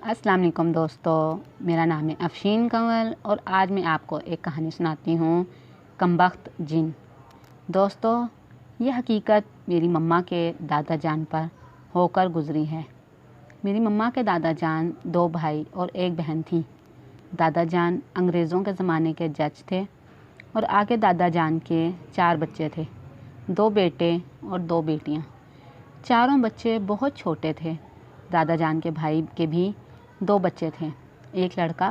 अस्सलाम वालेकुम दोस्तों, मेरा नाम है अफशीन कंवल और आज मैं आपको एक कहानी सुनाती हूँ, कमबख्त जिन। दोस्तों, ये हकीकत मेरी मम्मा के दादा जान पर होकर गुज़री है। मेरी मम्मा के दादा जान 2 भाई और 1 बहन थी। दादा जान अंग्रेज़ों के ज़माने के जज थे और आगे दादा जान के 4 बच्चे थे, 2 बेटे और 2 बेटियाँ। चारों बच्चे बहुत छोटे थे। दादा जान के भाई के भी 2 बच्चे थे, 1 लड़का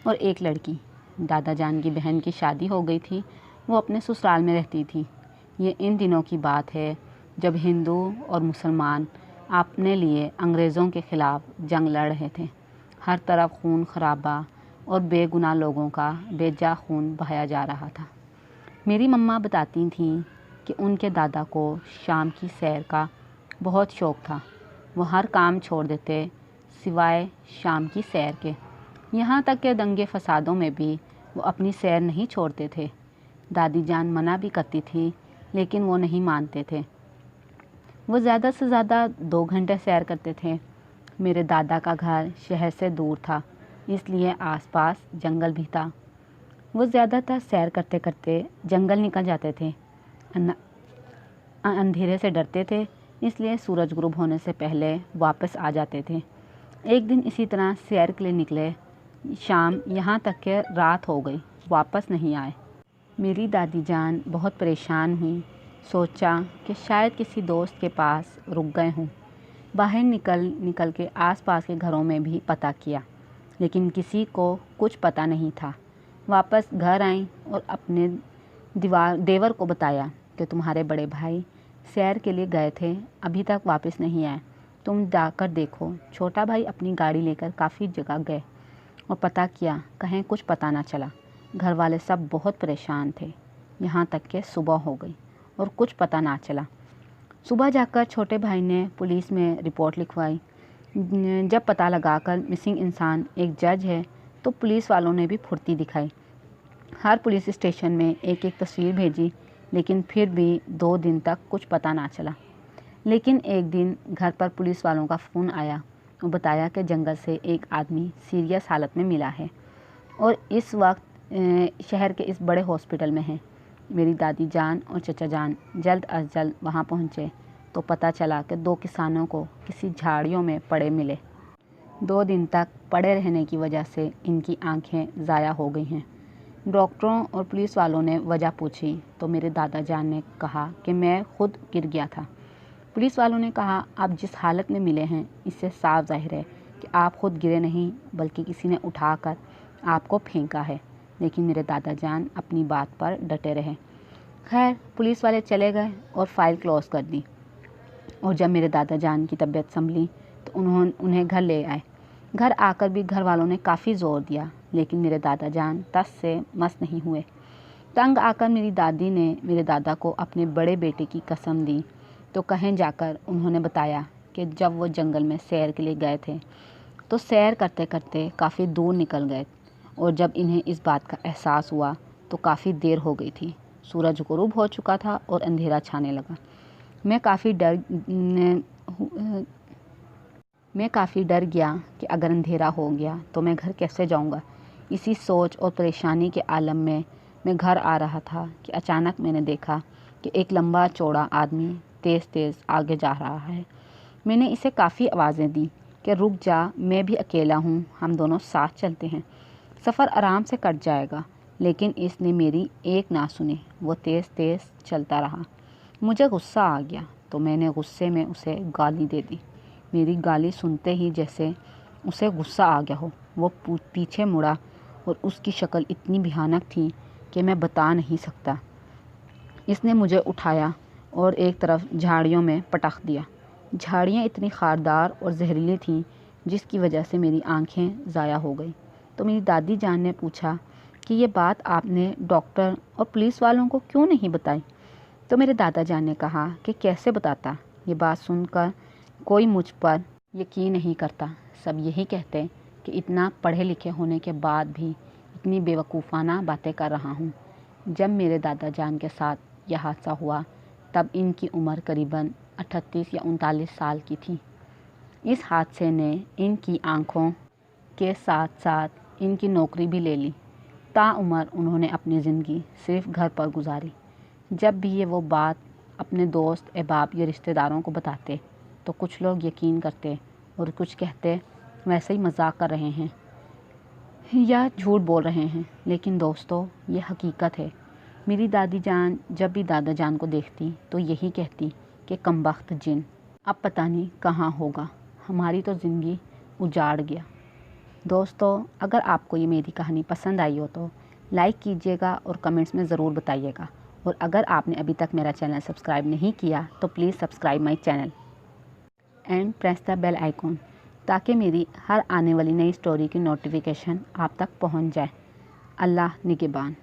और 1 लड़की। दादा जान की बहन की शादी हो गई थी, वो अपने ससुराल में रहती थी। ये इन दिनों की बात है जब हिंदू और मुसलमान अपने लिए अंग्रेज़ों के ख़िलाफ़ जंग लड़ रहे थे। हर तरफ खून खराबा और बेगुनाह लोगों का बेजा खून बहाया जा रहा था। मेरी मम्मा बताती थीं कि उनके दादा को शाम की सैर का बहुत शौक़ था। वो हर काम छोड़ देते सिवाय शाम की सैर के। यहाँ तक कि दंगे फसादों में भी वो अपनी सैर नहीं छोड़ते थे। दादी जान मना भी करती थी, लेकिन वो नहीं मानते थे। वो ज़्यादा से ज़्यादा 2 घंटे सैर करते थे। मेरे दादा का घर शहर से दूर था, इसलिए आसपास जंगल भी था। वो ज़्यादातर सैर करते करते जंगल निकल जाते थे। अंधेरे से डरते थे, इसलिए सूरज गुरूब होने से पहले वापस आ जाते थे। एक दिन इसी तरह सैर के लिए निकले। शाम यहाँ तक कि रात हो गई, वापस नहीं आए। मेरी दादी जान बहुत परेशान हुई। सोचा कि शायद किसी दोस्त के पास रुक गए हों। बाहर निकल के आसपास के घरों में भी पता किया, लेकिन किसी को कुछ पता नहीं था। वापस घर आईं और अपने देवर को बताया कि तुम्हारे बड़े भाई सैर के लिए गए थे, अभी तक वापस नहीं आए। तुम जाकर देखो। छोटा भाई अपनी गाड़ी लेकर काफ़ी जगह गए और पता किया, कहीं कुछ पता ना चला। घर वाले सब बहुत परेशान थे, यहाँ तक कि सुबह हो गई और कुछ पता ना चला। सुबह जाकर छोटे भाई ने पुलिस में रिपोर्ट लिखवाई। जब पता लगाकर मिसिंग इंसान एक जज है, तो पुलिस वालों ने भी फुर्ती दिखाई। हर पुलिस स्टेशन में एक एक तस्वीर भेजी, लेकिन फिर भी 2 दिन तक कुछ पता ना चला। लेकिन एक दिन घर पर पुलिस वालों का फ़ोन आया और बताया कि जंगल से एक आदमी सीरियस हालत में मिला है और इस वक्त शहर के इस बड़े हॉस्पिटल में है। मेरी दादी जान और चचा जान जल्द अज जल्द वहाँ पहुँचे तो पता चला कि 2 किसानों को किसी झाड़ियों में पड़े मिले। 2 दिन तक पड़े रहने की वजह से इनकी आंखें ज़ाया हो गई हैं। डॉक्टरों और पुलिस वालों ने वजह पूछी तो मेरे दादा जान ने कहा कि मैं खुद गिर गया था। पुलिस वालों ने कहा, आप जिस हालत में मिले हैं, इससे साफ जाहिर है कि आप खुद गिरे नहीं, बल्कि किसी ने उठाकर आपको फेंका है। लेकिन मेरे दादा जान अपनी बात पर डटे रहे। खैर, पुलिस वाले चले गए और फाइल क्लोज कर दी। और जब मेरे दादा जान की तबीयत संभली तो उन्हें घर ले आए। घर आकर भी घर वालों ने काफ़ी ज़ोर दिया, लेकिन मेरे दादा जान तस से मस नहीं हुए। तंग आकर मेरी दादी ने मेरे दादा को अपने बड़े बेटे की कसम दी तो कहीं जाकर उन्होंने बताया कि जब वो जंगल में सैर के लिए गए थे तो सैर करते करते काफ़ी दूर निकल गए और जब इन्हें इस बात का एहसास हुआ तो काफ़ी देर हो गई थी। सूरज गुरूब हो चुका था और अंधेरा छाने लगा। मैं काफ़ी डर गया कि अगर अंधेरा हो गया तो मैं घर कैसे जाऊंगा। इसी सोच और परेशानी के आलम में मैं घर आ रहा था कि अचानक मैंने देखा कि एक लंबा चौड़ा आदमी तेज़ तेज़ आगे जा रहा है। मैंने इसे काफ़ी आवाज़ें दी कि रुक जा, मैं भी अकेला हूँ, हम दोनों साथ चलते हैं, सफ़र आराम से कट जाएगा। लेकिन इसने मेरी एक ना सुनी, वो तेज़ तेज़ चलता रहा। मुझे गुस्सा आ गया तो मैंने गुस्से में उसे गाली दे दी। मेरी गाली सुनते ही जैसे उसे गुस्सा आ गया हो, वो पीछे मुड़ा और उसकी शक्ल इतनी भयानक थी कि मैं बता नहीं सकता। इसने मुझे उठाया और एक तरफ झाड़ियों में पटक दिया। झाड़ियाँ इतनी खारदार और जहरीली थीं जिसकी वजह से मेरी आंखें ज़ाया हो गई। तो मेरी दादी जान ने पूछा कि ये बात आपने डॉक्टर और पुलिस वालों को क्यों नहीं बताई? तो मेरे दादा जान ने कहा कि कैसे बताता। ये बात सुनकर कोई मुझ पर यकीन नहीं करता। सब यही कहते कि इतना पढ़े लिखे होने के बाद भी इतनी बेवकूफ़ाना बातें कर रहा हूँ। जब मेरे दादा जान के साथ यह हादसा हुआ तब इनकी उम्र करीबन 38 या 39 साल की थी। इस हादसे ने इनकी आँखों کے ساتھ ساتھ ان کی نوکری بھی لے لی۔ تاعمر انہوں نے اپنی زندگی صرف گھر پر گزاری۔ جب بھی یہ وہ بات اپنے دوست احباب یا رشتہ داروں کو بتاتے تو کچھ لوگ یقین کرتے اور کچھ کہتے ویسے ہی مذاق کر رہے ہیں یا جھوٹ بول رہے ہیں، لیکن دوستو یہ حقیقت ہے۔ میری دادی جان جب بھی دادا جان کو دیکھتی تو یہی کہتی کہ کمبخت جن، اب پتہ نہیں کہاں ہوگا، ہماری تو زندگی اجاڑ گیا۔ دوستو اگر آپ کو یہ میری کہانی پسند آئی ہو تو لائک کیجیے گا اور کمنٹس میں ضرور بتائیے گا، اور اگر آپ نے ابھی تک میرا چینل سبسکرائب نہیں کیا تو please subscribe my channel and press the bell icon, تاکہ میری ہر آنے والی نئی اسٹوری کی نوٹیفیکیشن آپ تک پہنچ جائے۔ اللہ نگہبان۔